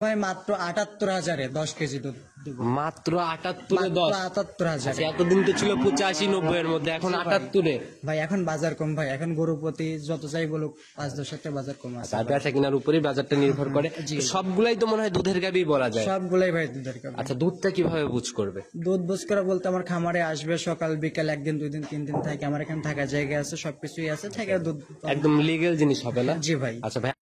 ভাই মাত্র ৭৮,০০০-এ 10 কেজি দুধ দেবো। মাত্র ৭৮-এ 10? ৭৮,০০০। এতদিন তো ছিল 85-90 এর মধ্যে, এখন ৭৮-এ। ভাই এখন বাজার কম ভাই, এখন গরু প্রতি যত চাই বলুক 5-10 টাকা বাজার কম আছে। তার বেচা কেনার উপরেই বাজারটা নির্ভর করে। সবগুলাই তো মনে হয় দুধের গাভী বলা যায়। সবগুলাই ভাই দুধের গাভী। আচ্ছা, দুধটা কিভাবে বুঝ করবে? দুধ বুঝ করা বলতে আমার খামারে আসবে সকাল বিকাল, একদিন 2 দিন 3 দিন থাকে। আমার এখানে থাকার জায়গা আছে, সবকিছুই আছে, থেকে দুধ একদম লিগ্যাল জিনিস হবে না? জি ভাই। আচ্ছা ভাই,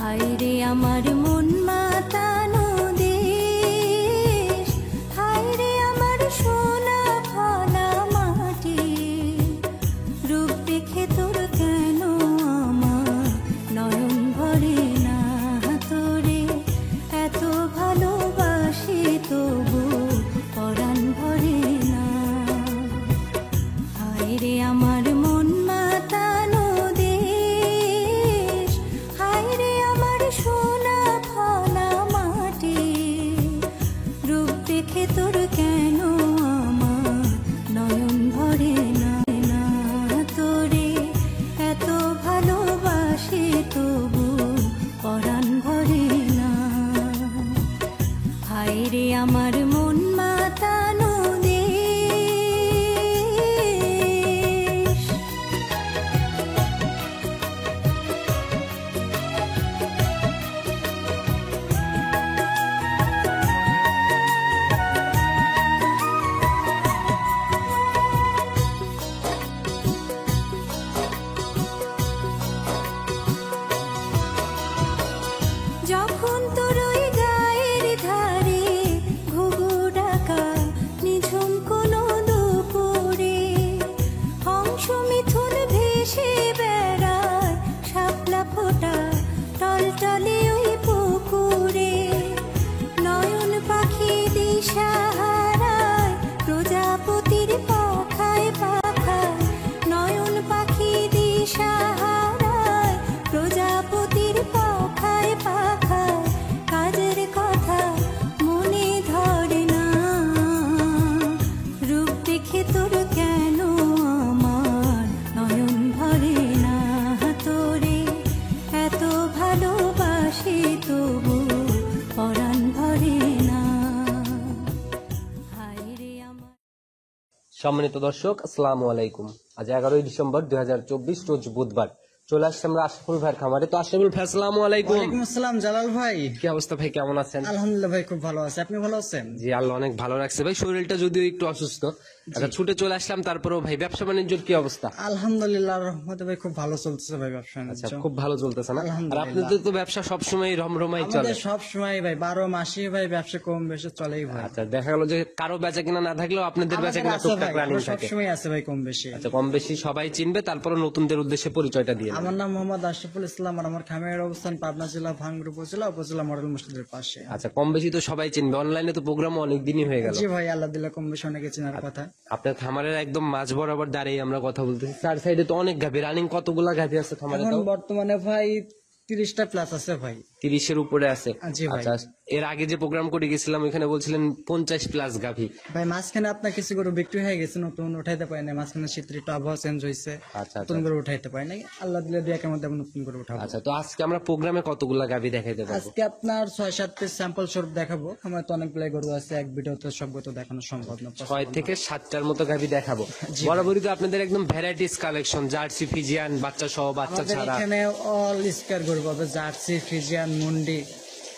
হায়রে আমার মন মাতানো দেশ, হায়রে আমার সোনা ফলা মাটি, রূপ দেখে তোর কেন আমার নয়ন ভরে না, তোরে এত ভালোবাসি তবু পরাণ ভরে না। হায়রে আমার মন মাতানো দেশ, হায়রে আমার সোনা ফলা মাটি, রূপ দেখে তোর কেন আমার নয়ন ভরে না, তোরে এত ভালোবাসি তবু পরাণ ভরে না। হায়রে আমার মন মাতানো দেশ। যখন তোর ওই গায়ের ধারে ঘুঘু ডাকা নিঝুম কোনো দুপুরে, হংস মিথুন ভেসে বেড়ায় শাপলা ফোটা টলটলে ওই পুকুরে, নয়ন পাখি দিশা হারায় প্রজাপতির পাখায় পাখায়, নয়ন পাখি দিশা হারায় প্রজাপতির পাখায় পাখায়, কাজের কথা মনে ধরে না, রূপ দেখে তোর কেন আমার নয়ন ভরে না, তোরে এত ভালোবাসি তবু পরাণ ভরে না। হায়রে আমার সম্মানিত দর্শক, আসসালামু আলাইকুম। আজ 11ই ডিসেম্বর 2024 রোজ বুধবার। চলে আসছে আমরা আশরাফুল ভাইয়ের খামারে। তো আশরাফুল ভাই, আসসালামু আলাইকুম। ওয়ালাইকুম আসসালাম জালাল ভাই। কি অবস্থা ভাই, কেমন আছেন? আলহামদুলিল্লাহ ভাই, খুব ভালো আছে। আপনি ভালো আছেন? জি, আল্লাহ অনেক ভালো রাখছে ভাই, শরীরটা যদিও একটু অসুস্থ। আচ্ছা, ছুটে চলে আসলাম। তারপরেও ভাই, ব্যবসা বাণিজ্যের কি অবস্থা? আলহামদুলিল্লাহ রহমতে ভাই খুব ভালো চলতেছে ভাই ব্যবসা আচ্ছা, বাণিজ্য। খুব ভালো চলতেছে না? আর আলহামদুলিল্লাহ। আপনাদের তো ব্যবসা সবসময় রমরমাই চলে। আমাদের সব সময় ভাই 12 মাসই ভাই ব্যবসা কম বেশি চলেই ভাই। আচ্ছা, দেখা গেল যে কারো বেচা কিনা না থাকলেও আপনাদের বেচা কিনা আমাদের আছে টুকটাক ভাই, রানিং সব থাকে। সময় আছে ভাই কম বেশি। আচ্ছা, কম বেশি সবাই চিনবে, তারপরে নতুনদের উদ্দেশ্যে পরিচয়টা দিয়ে দেন। আমার নাম মোহাম্মদ আশরাফুল ইসলাম, আর আমার খামারের অবস্থান পাবনা জেলা ভাঙ্গুর উপজেলা মডেল মসজিদের পাশে। আচ্ছা, কম বেশি তো সবাই চিনবে, অনলাইনে তো প্রোগ্রাম অনেক দিনই হয়ে গেল। জি ভাই, আল্লাহ দিলে কম বেশি অনেকে চেনার কথা। আপনার খামারের একদম মাঝ বরাবর দাঁড়িয়ে আমরা কথা বলতেছি। চার সাইডে তো অনেক গাভী, রানিং কতগুলা গাভী আছে খামারে? এখন তো বর্তমানে ভাই 30টা প্লাস আছে ভাই। 30-এর উপরে আছে। জি ভাই। আচ্ছা, এর আগে যে প্রোগ্রাম করে গেছিলাম ওখানে বলছিলেন 50 প্লাস গাভী। ভাই মাঝখানে আপনার কিছু করে বিক্রি হয়ে গেছে, নতুন উঠাইতে পারে না। মাঝখানে শীতের একটু আবহাওয়া চেঞ্জ হয়েছে, আচ্ছা, নতুন করে উঠাইতে পারে না। আল্লাহ দিলে দুয়েকের মধ্যে আমি নতুন করে উঠাবো। আচ্ছা, তো আজকে আমরা প্রোগ্রামে কতগুলা গাভী দেখাইতে পারবো? আজকে আপনার 6-7 পিস স্যাম্পল স্বরূপ দেখাবো। আমার তো অনেকগুলাই গরু আছে, এক ভিডিওতে সবগুলো তো দেখানো সম্ভব না। 6 থেকে 7টার মতো গাভী দেখাবো। বরাবরই তো আপনাদের একদম ভ্যারাইটিস কালেকশন, জার্সি, ফিজিয়ান, বাচ্চা সহ, বাচ্চা আমাদের ছাড়া। এখানে অল স্কয়ার গরু পাবে, জার্সি, ফ্রিজিয়ান, মুন্ডি,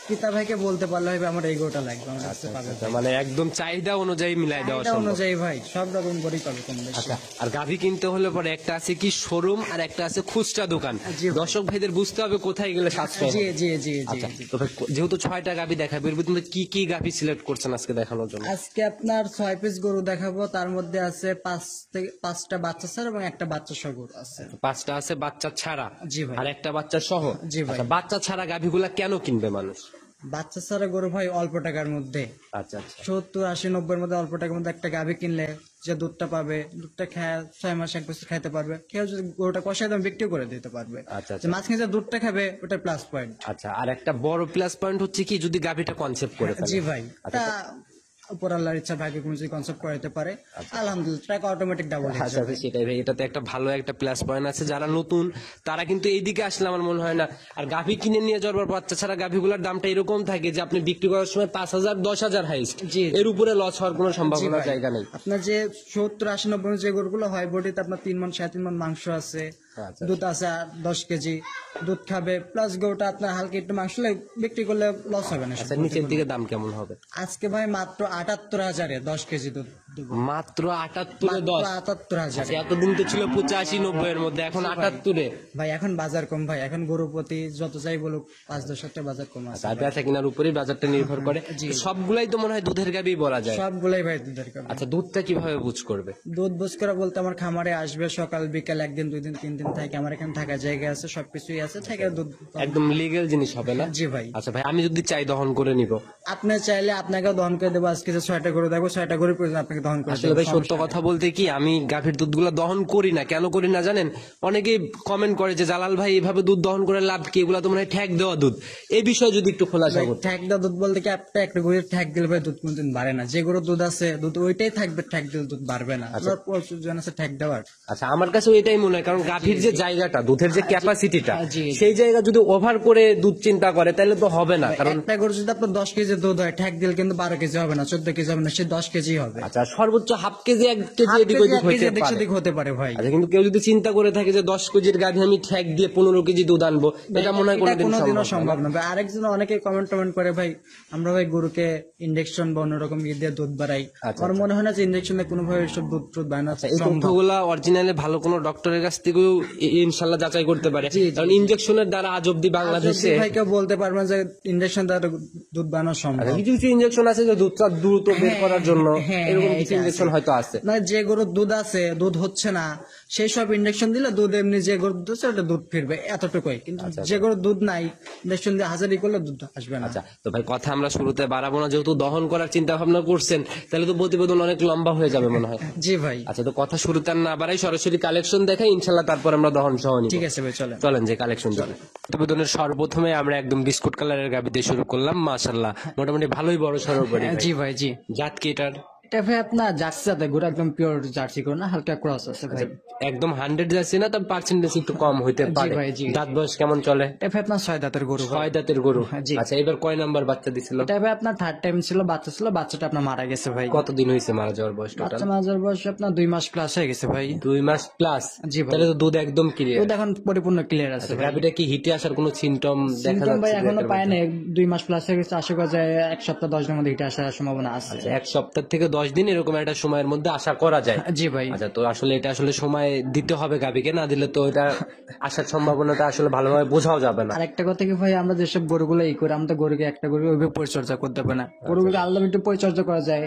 পিতা ভাইকে বলতে পারলে হবে আমার এই গোটা লাগবে, আমার কাছে পাবে। আচ্ছা, মানে একদম চাহিদা অনুযায়ী মিলাই দেওয়া এটা সম্ভব। অনুযায়ী ভাই সব রকম গরুই পাবে কম বেশি। আচ্ছা, আর গাভী কিনতে হলে পরে একটা আছে কি শোরুম আর একটা আছে খুচরা দোকান। জি ভাই। দর্শক ভাইদের বুঝতে হবে কোথায় গেলে সাশ্রয় জি হবে। জি জি জি আচ্ছা, জি। তো ভাই, যেহেতু 6টা গাভী দেখাবে, এর ভিতরে কি কি গাভী সিলেক্ট করছেন আজকে দেখানোর জন্য? আজকে আপনার 6 পিস গরু দেখাবো, তার মধ্যে আছে 5টা বাচ্চা ছাড়া এবং একটা বাচ্চা সহ গরু আছে। 5টা আছে বাচ্চা ছাড়া, জি ভাই। আর একটা বাচ্চা সহ। জি ভাই। আচ্ছা, বাচ্চা ছাড়া গাভীগুলা কেন কিনবে মানুষ? বাচ্চা ছাড়া গরু ভাই অল্প টাকার মধ্যে আচ্ছা আচ্ছা 70, 80, 90-এর মধ্যে অল্প টাকার মধ্যে একটা গাভী কিনলে যে দুধটা পাবে, দুধটা খেয়ে 6 মাস 1 বছর খাইতে পারবে, কেউ যদি গরুটা কষায় দাম বিক্রি করে দিতে পারবে। আচ্ছা যে আচ্ছা মাঝখানে যে দুধটা খাবে ওটা প্লাস পয়েন্ট। আচ্ছা। আর একটা বড় প্লাস পয়েন্ট হচ্ছে কি, যদি গাভীটা কনসেপ্ট করে ফেলে। জি ভাই, আচ্ছা, তা উপর আল্লাহর ইচ্ছা ভাগ্যে কোনো যদি কনসেপ্ট করাতে পারে আলহামদুলিল্লাহ টাকা অটোমেটিক ডাবল হয়ে আচ্ছা যাবে। আচ্ছা, সেটাই ভাই, এটাতে একটা ভালো একটা প্লাস পয়েন্ট আছে। যারা নতুন তারা কিন্তু এইদিকে আসলে আমার মনে হয় না। আর গাভী কিনে নিয়ে যাওয়ার পর বাচ্চা ছাড়া গাভীগুলোর দামটা এরকম থাকে যে আপনি বিক্রি করার সময় 5,000 10,000 হাইস্ট, জি। এর উপরে লস হওয়ার কোনো সম্ভাবনা ভাই, জায়গা নেই। আপনার যে 70, 80, 90 যে গরুগুলো হয় বডিতে আপনার 3 মণ 3.5 মণ মাংস আছে, আচ্ছা। দুধ আছে 10 কেজি দুধ খাবে, প্লাস গরুটা আপনার হালকা একটু মাংস বিক্রি করলে লস হবে না। আচ্ছা, নিচের দিকে দাম কেমন হবে? আজকে ভাই মাত্র 78,000-এ 10 কেজি দুধ দেবো। মাত্র 78-এ 10। 78,000। আচ্ছা, এতদিন তো ছিল 85-90 এর মধ্যে, এখন 78-এ। ভাই এখন বাজার কম ভাই, এখন গরু প্রতি যত যাই বলুক 5-10 টাকা বাজার কম আছে। আর বেচা কেনার উপরেই বাজারটা নির্ভর করে। জি। তো সবগুলাই তো মনে হয় দুধের গাভী বলা যায়। সবগুলাই ভাই দুধের গাভী। আচ্ছা, দুধটা কিভাবে বুঝ করবে? দুধ বুঝ করা বলতে আমার খামারে আসবে সকাল বিকাল, 1 দিন 2 দিন 3 দিন থাকে, আমার এখানে থাকার জায়গা আছে, সবকিছুই আছে, থেকে দুধ একদম লিগ্যাল জিনিস হবে না? জি ভাই। আচ্ছা ভাই, আমি যদি চাই দহন করে নিব? আপনি চাইলে আপনাকে দহন করে দেবো। আজকে যে 6টা গরু দেখবো 6টা গরু প্রয়োজন আপনাকে দহন করে আসলে দেবো। ভাই সত্য কথা বলতে কি, আমি গাভীর দুধগুলো দহন করি না। কেন করি না জানেন? অনেকে কমেন্ট করে যে জালাল ভাই এভাবে দুধ দহন করে লাভ কি, এগুলা তো মনে হয় ঠ্যাক দেওয়া দুধ। এই বিষয়ে যদি একটু খোলাসা করতে। ঠ্যাক দেওয়া দুধ বলতে কি, একটা গরুর ঠ্যাক দিলে ভাই দুধ কোনদিন বাড়ে না। যে গরুর দুধ আছে দুধ ওইটাই থাকবে, ঠ্যাক দিলে দুধ বাড়বে না। আপনার প্রয়োজন আছে ঠ্যাক দেওয়ার। আচ্ছা, আমার কাছে এটাই মনে হয়, কারণ গাভীর যে জায়গাটা, দুধের যে ক্যাপাসিটিটা, জি। সেই জায়গা যদি ওভার করে দুধ চিন্তা করে তাহলে তো হবে না। কারণ একটা গরু যদি আপনার 10 কেজি দুধ হয়, ঠ্যাক দিলে কিন্তু 12 কেজি হবে না, 14 কেজি হবে না, সে 10 কেজি হবে। আচ্ছা, সর্বোচ্চ হাফ কেজি 1 কেজি এদিক ওদিক হইতে এদিক পারে। সেদিক হতে পারে ভাই। আচ্ছা, কিন্তু কেউ যদি চিন্তা করে থাকে যে 10 কেজির গাভী আমি ঠ্যাক দিয়ে 15 কেজি দুধ আনবো, এটা মনে হয় এটা কোনোদিন কোনোদিনও সম্ভব সম্ভব না। না ভাই। আরেকজন অনেকে কমেন্ট করে ভাই আমরা ভাই গরুকে ইনজেকশন বা অন্যরকম দিয়ে দুধ বাড়াই। আমার মনে হয় না যে ইনজেকশনে কোনোভাবে সব দুধ বাড়ানো এই তথ্যগুলা অরিজিনালি ভালো কোনো ডক্টরের কাছ থেকেও ইনশাল্লাহ যাচাই করতে পারে। কারণ ইনজেকশনের দ্বারা আজ অব্দি বাংলাদেশে ভাই কেউ বলতে পারবে না যে ইনজেকশন দ্বারা দুধ বানানো সম্ভব। কিছু কিছু ইনজেকশন আছে যে দুধটা দ্রুত বের করার জন্য, হ্যাঁ, এরকম হ্যাঁ, কিছু এটা ইনজেকশন হয়তো আছে। না, যে গরুর দুধ আছে দুধ হচ্ছে না, সেই সব ইনজেকশন দিলে দুধ এমনি যে গরুর দুধ আছে ওটা দুধ ফিরবে, এতটুকুই। কিন্তু যে গরুর দুধ নাই, ইনজেকশন দিয়ে হাজারি করলে দুধ আসবে না। আচ্ছা, তো ভাই কথা আমরা শুরুতে বাড়াবো না, যেহেতু দহন করার চিন্তা ভাবনা করছেন তাহলে তো প্রতিবেদন অনেক লম্বা হয়ে যাবে মনে হয়। জি ভাই, আচ্ছা, তো কথা শুরুতে আর না বাড়াই, সরাসরি কালেকশন দেখাই ইনশাল্লাহ, তারপর আমরা দহন সহ নিব। ঠিক আছে ভাই, চলেন। চলেন যে কালেকশন চলে। প্রতিবেদনের সর্বপ্রথমে আমরা একদম বিস্কুট কালারের গাভী দিয়ে শুরু করলাম। মাশাআল্লাহ, মোটামুটি ভালোই বড় সড়ো বডি। জি ভাই, জি। জাত কি এটার? এটা ভাই আপনার জার্সি জাতের গরু, একদম পিওর জার্সি গরু না, হালকা ক্রস আছে ভাই। একদম 100 যাচ্ছে না, তবে পার্সেন্টেজ একটু কম হইতে পারে। ভাই, জি। দাঁত বয়স কেমন চলে? এটা ভাই আপনার 6 দাঁতের গরু ভাই। 6 দাঁতের গরু। জি। আচ্ছা, এবার কয় নাম্বার বাচ্চা দিছিল? এটা ভাই আপনার 3rd টাইম ছিল, বাচ্চা ছিল, বাচ্চাটা আপনার মারা গেছে ভাই। কতদিন হয়েছে মারা যাওয়ার বয়স টোটাল? বাচ্চা মারা বয়স আপনার 2 মাস প্লাস হয়ে গেছে ভাই। 2 মাস প্লাস? জি ভাই। তাহলে তো দুধ একদম ক্লিয়ার। দুধ এখন পরিপূর্ণ ক্লিয়ার আছে ভাই। গাভীটা কি হিটে আসার কোনো সিমটম দেখা সিমটম ভাই যাচ্ছে? এখনো পায় না, 2 মাস প্লাস হয়ে গেছে, আশা করা যায় 1 সপ্তাহ 10 দিনের মধ্যে এটা আসার সম্ভাবনা আছে। 1 সপ্তাহ থেকে 10 দিন এরকম একটা সময়ের মধ্যে আশা করা যায়। জি ভাই। আচ্ছা, তো আসলে এটা আসলে সময় দিতে হবে গাভীকে, না দিলে তো এটা আসার সম্ভাবনাটা আসলে ভালোভাবে বোঝাও যাবে না। আর একটা কথা কি ভাই, আমরা যেসব গরুগুলো করি, আমরা তো গরুকে একটা গরু ওইভাবে পরিচর্যা করতে পারি না। গরুগুলো আলাদা একটু পরিচর্যা করা যায়,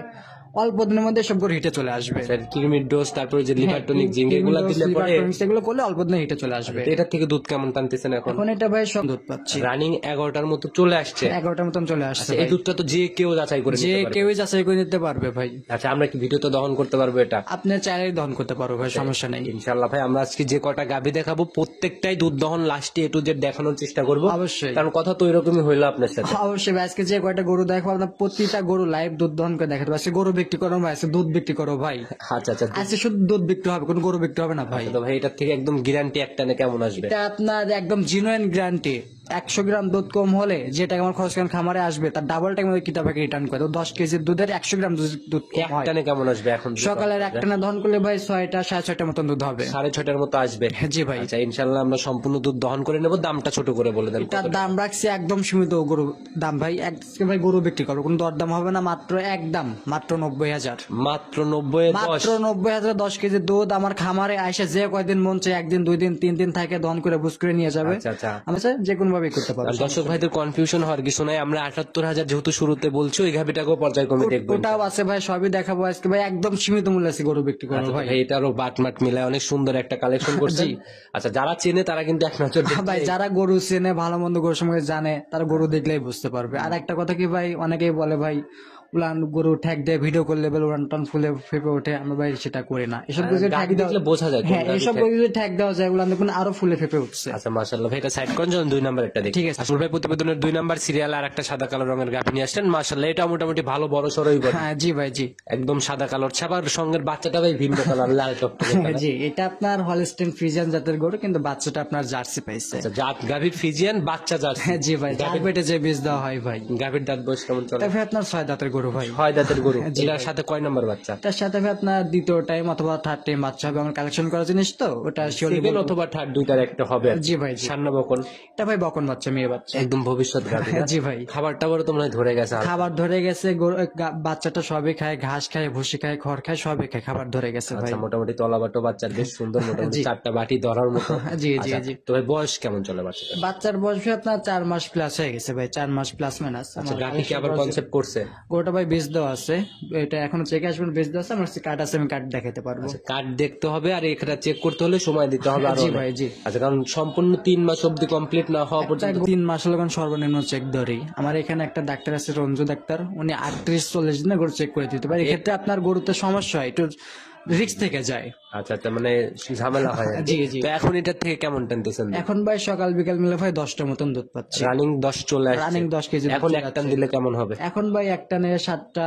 অল্প দিনের মধ্যে সব গরু হিটে চলে আসবে। কিরমির ডোজ, তারপরে যে লিভার টনিক, জিঙ্ক, এগুলো দিলে পরে সেগুলো করলে অল্প দিনে হিটে চলে আসবে। এটা থেকে দুধ কেমন টানতেছেন এখন? এখন এটা ভাই সব দুধ পাচ্ছি, রানিং 11টার মতো চলে আসছে। 11টার মতন চলে আসছে। এই দুধটা তো যে কেউ যাচাই করে যে নিতে পারবে। কেউই যাচাই করে নিতে পারবে ভাই। আচ্ছা, আমরা কি ভিডিওতে দহন করতে পারবো এটা? আপনি চাইলে দহন করতে পারবো ভাই, সমস্যা নেই ইনশাআল্লাহ ভাই। আমরা আজকে যে কটা গাভী দেখাবো প্রত্যেকটাই দুধ দহন লাস্টে এ টু জেড দেখানোর চেষ্টা করবো। অবশ্যই। কারণ কথা তো এরকমই হইলো আপনার সাথে। অবশ্যই ভাই, আজকে যে কয়টা গরু দেখবো আপনার প্রতিটা গরু লাইভ দুধ দহন করে দেখাতে পারবে। আজকে গরু বিক্রি করো ভাই, আজকে দুধ বিক্রি করো ভাই। আচ্ছা আচ্ছা, আজকে শুধু দুধ বিক্রি হবে, কোনো গরু বিক্রি হবে না ভাই। তো ভাই এটার থেকে একদম গ্যারান্টি একটানে কেমন আসবে? এটা আপনার একদম জিনুইন গ্যারান্টি। 100 গ্রাম দুধ কম হলে যে টাকা আমার খরচ করেন খামারে আসবে, তার ডাবল টাকা মধ্যে কিতাবাকে রিটার্ন করে। তো 10 কেজির দুধের 100 গ্রাম দুধ কম হয়। একটানে কেমন আসবে এখন? সকালের একটানা দহন করলে ভাই 6টা 6:30টার মতন দুধ হবে। 6:30টার মতো আসবে? জি ভাই। আচ্ছা, ইনশাআল্লাহ আমরা সম্পূর্ণ দুধ দহন করে নেব। দামটা ছোট করে বলে দেন। এটার দাম রাখছি একদম সীমিত গরু দাম ভাই। আজকে ভাই গরু বিক্রি করো, কোনো দরদাম হবে না, মাত্র একদম মাত্র 90,000। মাত্র 90-এ 10? মাত্র 90,000 10 কেজি দুধ আমার খামারে আইসা যে কয়দিন মন চায়, 1 দিন 2 দিন 3 দিন থাকে দহন করে বুঝ করে নিয়ে যাবে। আচ্ছা আচ্ছা, আমি চাই যে কোনো ভাবে করতে পারবে। আর দর্শক ভাইদের কনফিউশন হওয়ার কিছু নাই, আমরা 78,000 যেহেতু শুরুতে বলছি, ওই গাভিটাকেও পর্যায়ক্রমে দেখবো। ওটাও আছে ভাই, সবই দেখাবো আজকে ভাই, একদম সীমিত মূল্যে আছে গরু বিক্রি করবো ভাই। ভাই এটারও বাটমাট মিলায় অনেক সুন্দর একটা কালেকশন করছি। আচ্ছা, যারা চেনে তারা কিন্তু এক নজর ভাই যারা গরু চেনে, ভালো মন্দ গরু সম্পর্কে জানে, তারা গরু দেখলেই বুঝতে পারবে। আর একটা কথা কি ভাই, অনেকেই বলে ভাই উলান গরু ঠ্যাক দিয়ে ভিডিও করলে বলে উলান টান ফুলে ফেপে ওঠে, আমরা ভাই সেটা করি না। এসব কিছু ঠ্যাক দেখলে বোঝা যায় কোন হ্যাঁ, গাভী এসব ঠ্যাক। কিছু ঠ্যাক দেওয়া যায়, উলান দেখুন আরো ফুলে ফেপে উঠছে। আচ্ছা মাশাআল্লাহ ভাই, এটা সাইড করেন, যখন 2 নাম্বার একটা দেখি। ঠিক আছে। আসলে ভাই প্রতিবেদনের 2 নাম্বার সিরিয়াল আর একটা সাদা কালো রঙের গাভী নিয়ে আসছেন। মাশাআল্লাহ, এটা মোটামুটি ভালো বড় সরই বড়, হ্যাঁ জি ভাই জি। একদম সাদা কালোর ছাপার সঙ্গের বাচ্চাটা ভাই ভিন্ন কালার, লাল টকটকে কালার। জি, এটা আপনার হলস্টেইন ফ্রিজিয়ান জাতের গরু, কিন্তু বাচ্চাটা আপনার জার্সি পাইছে। আচ্ছা, জাত গাভী ফ্রিজিয়ান, বাচ্চা জার্সি। হ্যাঁ জি ভাই, চার পেটে যে বীজ দেওয়া হয় ভাই। গাভীর দাঁত বয়স কেমন চলে? এটা ভাই আপনার 6 দাঁতের গরু ভাই। 6 দাঁতের গরু। জি এটার সাথে কয় নাম্বার বাচ্চা? তার সাথে ভাই আপনার দ্বিতীয় টাইম অথবা থার্ড টাইম বাচ্চা হবে। আমার কালেকশন করা জিনিস তো, ওটা শিওরলি সেকেন্ড অথবা থার্ড দুইটার একটা হবে। জি ভাই জি। সান্না বকন এটা ভাই বকন বাচ্চা, মেয়ে বাচ্চা। একদম ভবিষ্যৎ গাভী। জি ভাই। খাবার টাবারও তো মনে হয় ধরে গেছে। খাবার ধরে গেছে, বাচ্চাটা সবই খায়, ঘাস খায়, ভুসি খায়, খড় খায়, সবই খায়, খাবার ধরে গেছে ভাই। আচ্ছা, মোটামুটি তলাবাটো বাচ্চার বেশ সুন্দর, মোটামুটি জি। 4টা বাটি ধরার মতো। জি জি আচ্ছা, জি। তো ভাই বয়স কেমন চলে বাচ্চাটা? বাচ্চার বয়স ভাই আপনার 4 মাস প্লাস হয়ে গেছে ভাই, 4 মাস প্লাস মাইনাস। আচ্ছা, গাভী কি আবার কনসেপ্ট করছে? গরুটা ভাই বীজ দেওয়া আছে, এটা এখনো চেকে আসবেন, বীজ দেওয়া আছে, আমার কার্ড আছে, আমি কার্ড দেখাতে পারবো। আচ্ছা, কার্ড দেখতে হবে আর এখানে চেক করতে হলে সময় দিতে হবে আরো জি অনেক। ভাই জি। আচ্ছা, কারণ সম্পূর্ণ 3 মাস অবধি কমপ্লিট না হওয়া পর্যন্ত 3 মাস হলো কারণ সর্বনিম্ন চেক ধরি। আমার এখানে একটা ডাক্তার আছে রঞ্জু ডাক্তার, উনি 38-40 দিনে গরু চেক করে দিতে পারে। এক্ষেত্রে আপনার গরুতে সমস্যা হয়, একটু রিস্ক থেকে যায়। আচ্ছা আচ্ছা, মানে ঝামেলা হয় আর কি। জি, জি। তো এখন এটার থেকে কেমন টানতেছেন? এখন ভাই সকাল বিকাল মিলে ভাই 10টা মতন দুধ পাচ্ছি। রানিং 10 চলে আসছে। রানিং 10 কেজি দুধ এখন চলে এক টান যাচ্ছে। দিলে কেমন হবে? এখন ভাই একটা নিয়ে 7টা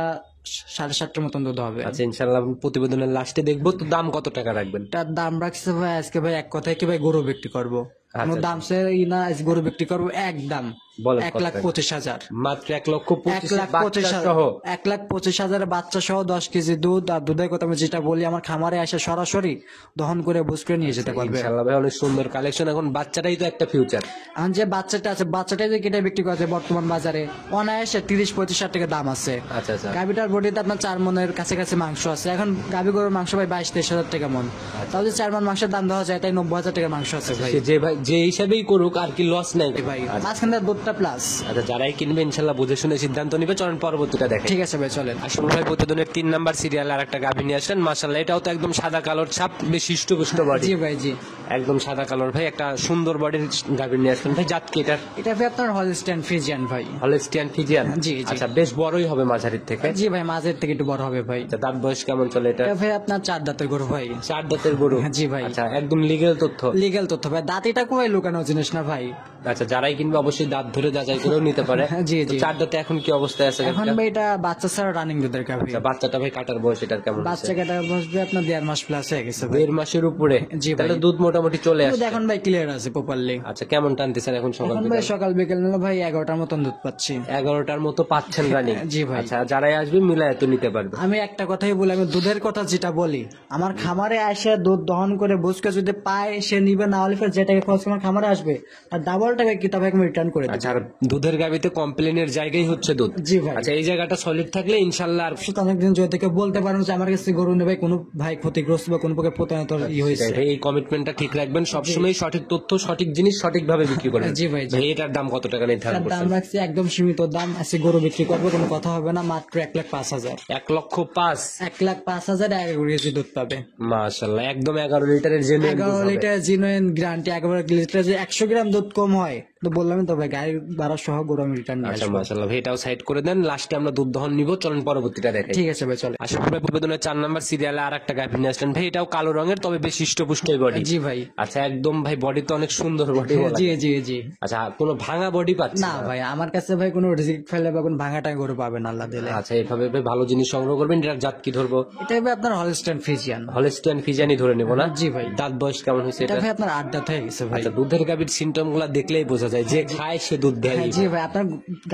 7.5টার মতন দুধ হবে। আচ্ছা, ইনশাআল্লাহ প্রতিবেদনের লাস্টে দেখবো। তো দাম কত টাকা রাখবেন? তার দাম রাখছে ভাই আজকে ভাই এক কথায় কি ভাই গরু বিক্রি করবো, কোনো দাম সে না, আজকে গরু বিক্রি করবো একদম বলেন 1,25,000। মাত্র 1,25,000 বাচ্চা 1,25,000 সহ। 1,25,000 বাচ্চা সহ 10 কেজি দুধ। আর দুধের কথা আমি যেটা বলি, আমার খামারে এসে সরাসরি দহন করে বুঝ করে নিয়ে যেতে পারবে। ইনশাআল্লাহ ভাই, অনেক সুন্দর কালেকশন। এখন বাচ্চাটাই তো একটা ফিউচার। এখন যে বাচ্চাটা আছে, বাচ্চাটাই যে কেটে বিক্রি করছে বর্তমান বাজারে অনায়াসে 30-35 টাকা দাম আছে। আচ্ছা আচ্ছা। গাভিটার বডিতে আপনার 4 মনের কাছাকাছি মাংস আছে। এখন গাভি গরুর মাংস ভাই 22-23 হাজার টাকা মন, তাহলে 4 মন মাংসের দাম দেওয়া যায়, তাই 90,000 টাকার মাংস আছে ভাই। সে যে ভাই যে হিসাবেই করুক আর কি লস নাই ভাই আচ্ছা, মাঝখানে দুধটা প্লাস। আচ্ছা, যারাই কিনবে ইনশাআল্লাহ বুঝে শুনে সিদ্ধান্ত নিবে। চলেন পরবর্তীটা দেখেন। ঠিক আছে ভাই, চলেন। আসলে ভাই প্রতিদিনের 3 নাম্বার সিরিয়াল আর একটা গাভী নিয়ে আসেন। মাশাআল্লাহ, এটাও তো একদম সাদা কালোর ছাপ, বেশ হৃষ্টপুষ্ট বডি। জি ভাই জি। একদম সাদা কালোর ভাই, একটা সুন্দর বডির গাভী নিয়ে আসেন ভাই। জাত কি এটার? এটা ভাই আপনার হলস্টেইন ফ্রিজিয়ান ভাই। Holstein Friesian. জি, জি। আচ্ছা, বেশ বড়ই হবে মাঝারির থেকে। জি ভাই, মাঝের থেকে একটু বড় হবে ভাই। আচ্ছা, দাঁত বয়স কেমন চলে এটা? এটা ভাই আপনার 4 দাঁতের গরু ভাই। 4 দাঁতের গরু। জি ভাই। আচ্ছা, একদম লিগ্যাল তথ্য। লিগ্যাল তথ্য ভাই, দাঁত এটা কোথায় লুকানো জিনিস না ভাই। আচ্ছা, যারাই কিনবে অবশ্যই দাঁত ধরে যাচাই করেও নিতে পারে। জি, জি। 4 দাঁতে এখন কি অবস্থায় আছে? এখন ভাই এটা বাচ্চা ছাড়া রানিং দুধের গাভি। আচ্ছা, বাচ্চাটা ভাই কাটার বয়স এটার কেমন? বাচ্চা কাটা বসবে আপনার 1.5 মাস প্লাস হয়ে গেছে ভাই। 1.5 মাসের উপরে। জি ভাই। তাহলে দুধ মোটামুটি চলে দুধ আসছে। এখন ভাই ক্লিয়ার আছে প্রপারলি। আচ্ছা, কেমন টানতেছেন এখন সকাল এখন বিকাল? ভাই সকাল বিকেল নিলে ভাই 11টার মতন দুধ পাচ্ছি। 11টার মতো পাচ্ছেন রানিং? জি ভাই। আচ্ছা, যারাই আসবে মিলায় তো নিতে পারবে। আমি একটা কথাই বলি, আমি দুধের কথা যেটা বলি, আমার খামারে এসে দুধ দহন করে বুঝকে যদি পায় সে নিবে, না হলে ফের যে টাকা খরচ করে আমার খামারে আসবে আর ডাবল টাকা কি তবে আমি রিটার্ন করে দিই। আচ্ছা, আর দুধের গাবিতে কমপ্লেনের জায়গাই হচ্ছে দুধ। জি ভাই। আচ্ছা, এই জায়গাটা সলিড থাকলে ইনশাআল্লাহ আর সেটা অনেকদিন যদি থেকে বলতে পারেন যে আমার কাছে গরু নেবে কোনো ভাই ক্ষতিগ্রস্ত বা কোনো প্রকার প্রতারিত হয়েছে। ভাই, এই কমিটমেন্টটা ঠিক রাখবেন সবসময়। সঠিক তথ্য, সঠিক জিনিস সঠিকভাবে বিক্রি করেন। জি ভাই, জি। ভাই, এটার দাম কত টাকা নির্ধারণ তার দাম করছেন? রাখছি একদম সীমিত দাম আছে, গরু বিক্রি করবো কোনো কথা হবে না, মাত্র 1,05,000। 1,05,000। 1,05,000 11 কেজি দুধ পাবে। মাশাআল্লাহ, একদম 11 লিটারের genuine 11 litre genuine guarantee. 11 litre যে 100 গ্রাম দুধ কম হয় তো বললাম তো ভাই, গাড়ি ভাড়া সহ গরু আমি রিটার্ন নিয়ে আচ্ছা, আসবো। মাশাআল্লাহ ভাই, এটাও সাইড করে দেন। লাস্টে আমরা দুধ দহন নিব। চলেন পরবর্তীটা দেখেন। ঠিক আছে ভাই, চলে। আশা করি প্রতিবেদনের 4 নাম্বার সিরিয়ালে আর একটা গাভী নিয়ে আসলেন ভাই। এটাও কালো রঙের, তবে বেশ হৃষ্টপুষ্ট বডি। জি ভাই। আচ্ছা, একদম ভাই বডি তো অনেক সুন্দর বডি। জি জি জি। আচ্ছা, কোনো ভাঙা বডি পাচ্ছে না ভাই, আমার কাছে ভাই কোনো রিজিক ফেলে বা কোনো ভাঙাটা গরু পাবেন আল্লাহ দিলে। আচ্ছা, এইভাবে ভাই ভালো জিনিস সংগ্রহ করবেন। এটার জাত কি ধরবো? এটা ভাই আপনার হলস্টেইন ফ্রিজিয়ান। হলস্টিয়ান ফিজিয়ানি ধরে নিব না? জি ভাই। দাঁত বয়স কেমন হয়েছে এটা এটা? ভাই আপনার 8 দাঁত হয়ে গেছে ভাই। আচ্ছা, দুধের গাভীর সিমটম গুলা দেখলেই বোঝা যায়, যে খায় সে দুধ দেয়। হ্যাঁ, জি ভাই, আপনার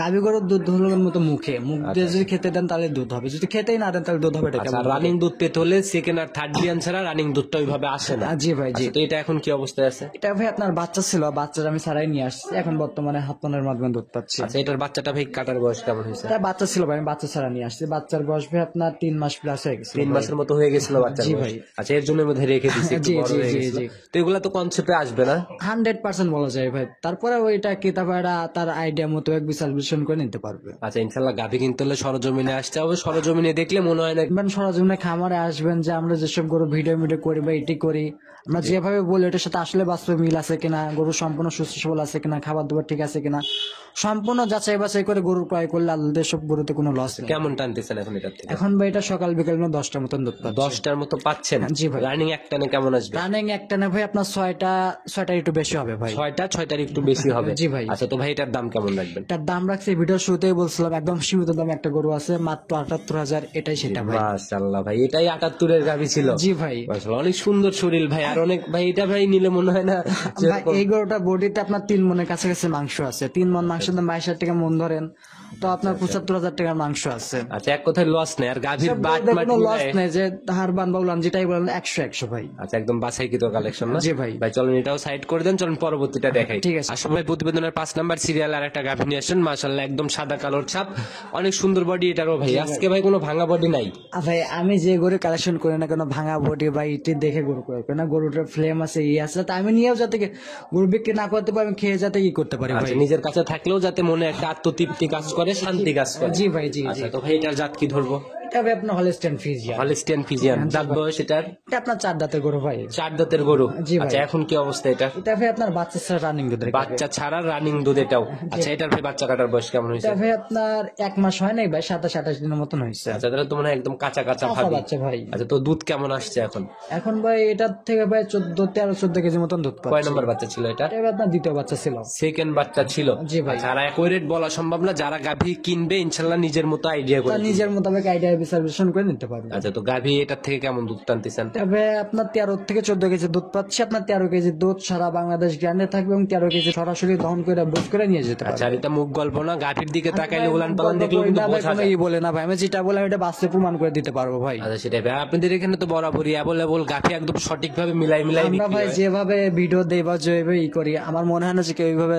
গাভী গরুর দুধ হলো মতো মুখে, মুখ দিয়ে যদি খেতে দেন তাহলে দুধ হবে, যদি খেতেই না দেন তাহলে দুধ হবে এটা আচ্ছা, কেমন? রানিং দুধ পেতে হলে সেকেন্ড আর থার্ড বিয়ান ছাড়া রানিং দুধটা ওইভাবে আসে না। জি ভাই, জি। আচ্ছা, তো এটা এখন কি অবস্থায় আছে? এটা ভাই আপনার বাচ্চা ছিল, বাচ্চার আমি ছাড়াই নিয়ে আসছি, এখন বর্তমানে হাত পানের মাধ্যমে দুধ পাচ্ছি। আচ্ছা, এটার বাচ্চাটা ভাই কাটার বয়স কেমন হয়েছে? এটা বাচ্চা ছিল ভাই, আমি বাচ্চা ছাড়া নিয়ে আসছি, বাচ্চার বয়স ভাই আপনার 3 মাস প্লাস হয়ে গেছে। 3 মাসের মতো হয়ে গেছিল বাচ্চা। জি ভাই। আচ্ছা, এর জন্য বোধহয় রেখে দিছি, একটু জি, বড় জি, হয়ে জি, গেছিল। জি। তো এগুলা তো কনসেপ্টে আসবে না? 100% বলা যায় ভাই, তারপরে ওইটা কিতাবেরা তার আইডিয়া মতো এক বিশ্লেষণ করে নিতে পারবে। আচ্ছা, ইনশাল্লাহ গাভী কিনতে হলে সরজমিনে আসতে হবে। সরজমিনে দেখলে মনে হয় না মানে সরজমিনে খামারে আসবেন, যে আমরা যেসব গরু ভিডিও করি বা এটি করি, আমরা যেভাবে বলি এটার সাথে আসলে বাস্তবে মিল আছে কিনা, গরু সম্পূর্ণ সুস্থ সবল আছে কিনা, খাবার দাবার ঠিক আছে কিনা, সম্পূর্ণ যাচাই বাছাই করে গরু ক্রয় করলে আল্লাহ সব গরুতে কোনো লস নেই। কেমন টানতেছেন এখন এটার থেকে? এখন ভাই এটা সকাল বিকেল 10টার মতন দুধ পাচ্ছে। 10টার মতো পাচ্ছেন? জি ভাই। রানিং একটানে কেমন আসবে? রানিং একটা না ভাই আপনার 6টা একটু বেশি হবে ভাই। 6টার একটু বেশি হবে। জি ভাই। আচ্ছা, তো ভাই এটার দাম কেমন রাখবেন? এটার দাম রাখছি ভিডিও শুরুতেই বলছিলাম, একদম সীমিত দাম একটা গরু আছে মাত্র 78,000, এটাই সেটা ভাই। মাশাআল্লাহ ভাই, এটাই 78-এর গাভী ছিল? জি ভাই। মাশাআল্লাহ, অনেক সুন্দর শরীর ভাই। আর অনেক ভাই, এটা ভাই নিলে মনে হয় না ভাই এই গরুটা বডিতে আপনার 3 মনের কাছাকাছি মাংস আছে, 3 মন মাংস দাম 22,000 টাকা মন ধরেন, তো আপনার 75,000 টাকার মাংস আছে। আচ্ছা, এক কথায় লস নেই। আর গাভীর বাট মাটি কোনো লস মিলায়ে- নেই, যে হারবান বা উলান যেটাই বলেন 100 ভাই। আচ্ছা, একদম বাছাইকৃত কালেকশন না? জি ভাই। ভাই চলেন এটাও সাইড করে দেন, চলেন পরবর্তীটা দেখাই। ঠিক আছে। আসলে ভাই প্রতিবেদনের 5 নাম্বার সিরিয়াল আর একটা গাভী নিয়ে আসেন, মাশাআল্লাহ একদম সাদা কালোর ছাপ, অনেক সুন্দর বডি এটারও ভাই। আজকে ভাই কোনো ভাঙা বডি নাই? ভাই আমি যে গরু কালেকশন করি না কেন, ভাঙা বডি বা ইটি দেখে গরু করে না, গরুটার ফ্লেম আছে ই আছে, তা আমি নিয়েও যাতে গরু বিক্রি না করতে পারি, আমি খেয়ে যাতে ই করতে পারি ভাই। আচ্ছা, নিজের কাছে থাকলেও যাতে মনে একটা আত্মতৃপ্তি কাজ করে, শান্তি কাজ করে। জি ভাই, জি জি। আচ্ছা, তো ভাই এটার জাত কি ধরবো? এটা ভাই আপনার হলস্টেইন ফ্রিজিয়ান। Holstein Friesian. দাঁত বয়স এটার? এটা আপনার 4 দাঁতের গরু ভাই। 4 দাঁতের গরু। জি ভাই। আচ্ছা, এখন কি অবস্থা এটা? এটা ভাই আপনার বাচ্চা ছাড়া রানিং দুধের গাভী। বাচ্চা ছাড়া রানিং দুধ এটাও? আচ্ছা, এটার ভাই বাচ্চা কাটার বয়স কেমন হয়েছে? এটা ভাই আপনার 1 মাস হয় নাই ভাই, 27-28 দিনের মতন হয়েছে। আচ্ছা, তাহলে তো মনে হয় একদম কাঁচা কাঁচা কাঁচা ভাবি। বাচ্চা ভাই। আচ্ছা, তো দুধ কেমন আসছে এখন? এখন ভাই এটার থেকে ভাই 14 কেজি মতন দুধ কয় পাচ্ছে। নম্বর বাচ্চা ছিল এটা? এটা ভাই আপনার দ্বিতীয় বাচ্চা ছিল। সেকেন্ড বাচ্চা ছিল? জি ভাই। আচ্ছা, আর অ্যাকুরেট বলা সম্ভব না, যারা গাভী কিনবে ইনশাল্লাহ নিজের মতো আইডিয়া করে তার কিনবে। নিজের মোতাবেক আইডিয়া বিশ্লেষণ করে নিতে পারবে। আচ্ছা, তো গাভী এটার থেকে কেমন দুধ টানতেছেন? তবে আপনার 13 থেকে 14 কেজি দুধ পাচ্ছে, আপনার 13 কেজি দুধ সারা বাংলাদেশ গ্যান্ডে থাকবে এবং 13 কেজি সরাসরি দহন করে বুঝ করে নিয়ে যেতে আচ্ছা, পারবে। আর এটা মুখ গল্প না, গাভীর দিকে তাকাইলে উলান পালান দেখলেও কিন্তু বোঝা কোনো যায়। ই বলে না ভাই, আমি যেটা বললাম এটা বাস্তবে প্রমাণ করে দিতে পারবো ভাই। আচ্ছা, সেটাই ভাই। আর আপনাদের এখানে তো বরাবরই অ্যাভেলেবল গাভী একদম সঠিকভাবে মিলাই আমরা বিক্রি ভাই হয়। যেভাবে ভিডিও দেই বা যেভাবে ই করি, আমার মনে হয় না যে কেউ এইভাবে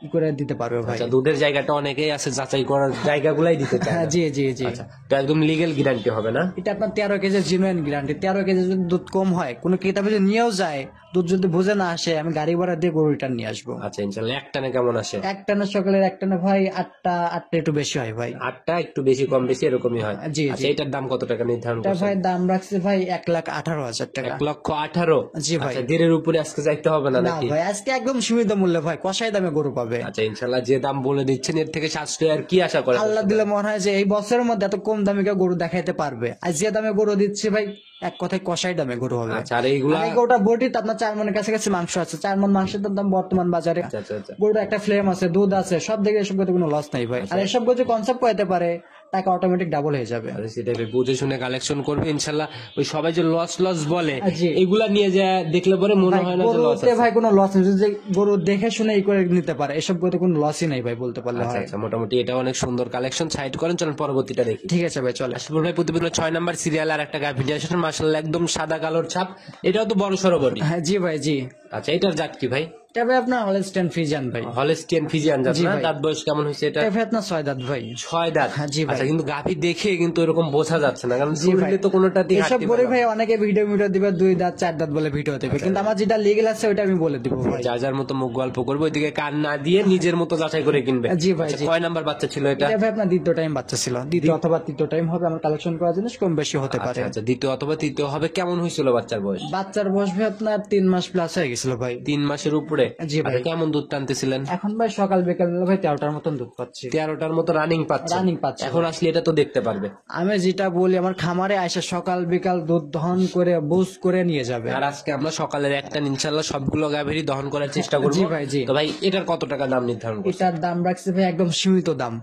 ই করে দিতে পারবে ভাই। আচ্ছা, দুধের জায়গাটা অনেকেই আছে যাচাই করার জায়গাগুলাই দিতে চায় হ্যাঁ, না। জি জি জি। আচ্ছা, তো একদম লিগেল গ্যারান্টি হবে না? এটা আপনার 13 কেজি জিনুইন গ্যারান্টি। 13 কেজি যদি দুধ কম হয়, কোনো কিতাবে যদি নিয়েও যায়, দুধ যদি বুঝে না আসে, আমি গাড়ি ভাড়া দিয়ে গরু রিটার্ন নিয়ে আসবো। আচ্ছা, ইনশাল্লাহ একটানে কেমন আসে? একটানা সকালের একটানা ভাই 8টা একটু বেশি হয় ভাই। 8টা একটু বেশি কম বেশি এরকমই হয়। জি, জি। আচ্ছা, এটার দাম কত টাকা নির্ধারণ এটা করছেন? ভাই দাম রাখছে ভাই 1,18,000 টাকা। 1,18,000? জি ভাই। আচ্ছা, দেড়ের উপরে আজকে যাইতে হবে না না নাকি? ভাই, আজকে একদম সীমিত মূল্যে ভাই, কষাই দামে গরু পাবে। আচ্ছা, ইনশাল্লাহ যে দাম বলে দিচ্ছেন এর থেকে সাশ্রয় আর কি আশা করে? আল্লাহ দিলে মনে হয় যে এই বছরের মধ্যে এত কম দামে কেউ গরু দেখাইতে পারবে, আর যে দামে গরু দিচ্ছে ভাই, এক কথায় কষাই দামে গরু হবে। আচ্ছা, আর এইগুলা? আর এই গরুটা বটিতে আপনার 4 মনের কাছাকাছি মাংস আছে, 4 মন মাংসের দাম বর্তমান বাজারে। আচ্ছা, আচ্ছা, আচ্ছা। গরুটা একটা ফ্লেম আছে, দুধ আছে, সব দিকে এসব করতে কোনো লস নাই ভাই। আর এসব করতে কনসেপ্ট করতে পারে, টাকা অটোমেটিক ডাবল হয়ে যাবে। আচ্ছা, সেটাই ভাই, বুঝে শুনে কালেকশন করবে ইনশাল্লাহ। ওই সবাই যে লস লস বলে, জি। এগুলা নিয়ে যা দেখলে পরে মনে ভাই, হয় না যে লস গরুতে ভাই কোনো লস নেই, যদি গরু দেখে শুনে ই করে নিতে পারে, এসব করতে কোনো লসই নাই ভাই, বলতে পারলে আচ্ছা, হয়। আচ্ছা, মোটামুটি এটা অনেক সুন্দর কালেকশন। সাইড করেন, চলেন পরবর্তীটা দেখি। ঠিক আছে ভাই, চলে। আসলে ভাই প্রতিবেদন 6 নাম্বার সিরিয়াল আর একটা গাভী নিয়ে আসেন, মাশাআল্লাহ একদম সাদা কালোর ছাপ, এটাও তো বড় সড়ো বডি। হ্যাঁ, জি ভাই, জি। আচ্ছা, এটার জাত কি ভাই? এটা ভাই আপনার হলস্টেইন ফ্রিজিয়ান ভাই। হলিস্টিয়ান ফিজিয়ান জাত জি না? ভাই। দাঁত বয়স কেমন হয়েছে এটা? এটা ভাই আপনার 6 দাঁত ভাই। 6 দাঁত? হ্যাঁ, জি ভাই। আচ্ছা, কিন্তু গাভী দেখে কিন্তু এরকম বোঝা যাচ্ছে না, কারণ জি ভাই। শরীরে তো কোনোটাতেই এসব ঘাটতি করে পাবে না। ভাই অনেকে ভিডিও দিবে 2 দাঁত 4 দাঁত বলে ভিডিও দেবে, কিন্তু আমার যেটা লিগেল আছে ওইটা আমি বলে দিব ভাই। যার যার মতো মুখ গল্প করবো, ওইদিকে কান না দিয়ে নিজের মতো যাচাই করে কিনবে। জি ভাই, আচ্ছা, জি। কয় নাম্বার বাচ্চা ছিল এটা? এটা ভাই আপনার দ্বিতীয় টাইম বাচ্চা ছিল, দ্বিতীয় অথবা তৃতীয় টাইম হবে, আমার কালেকশন করার জিনিস কম বেশি হতে পারে। আচ্ছা, আচ্ছা, দ্বিতীয় অথবা তৃতীয় হবে। কেমন হয়েছিল বাচ্চার বয়স? বাচ্চার বয়স ভাই আপনার 3 মাস প্লাস হয়ে গেছিল ভাই। 3 মাসের উপরে? জি ভাই। আচ্ছা, কেমন দুধ টানতেছিলেন? এখন ভাই সকাল বিকাল মিলে ভাই 13টার মতন দুধ পাচ্ছি। 13টার মতো রানিং পাচ্ছে? রানিং পাচ্ছে। এখন আসলে এটা তো দেখতে পারবে। আমি যেটা বলি, আমার খামারে আইসা সকাল বিকাল দুধ দহন করে বুঝ করে নিয়ে যাবে। আর আজকে আমরা সকালের একটা ইনশাল্লাহ সবগুলো গাভীরই দহন করার চেষ্টা করবো। জি ভাই, জি। তো ভাই এটার কত টাকা দাম নির্ধারণ করছে? এটার দাম রাখছে ভাই একদম সীমিত দাম।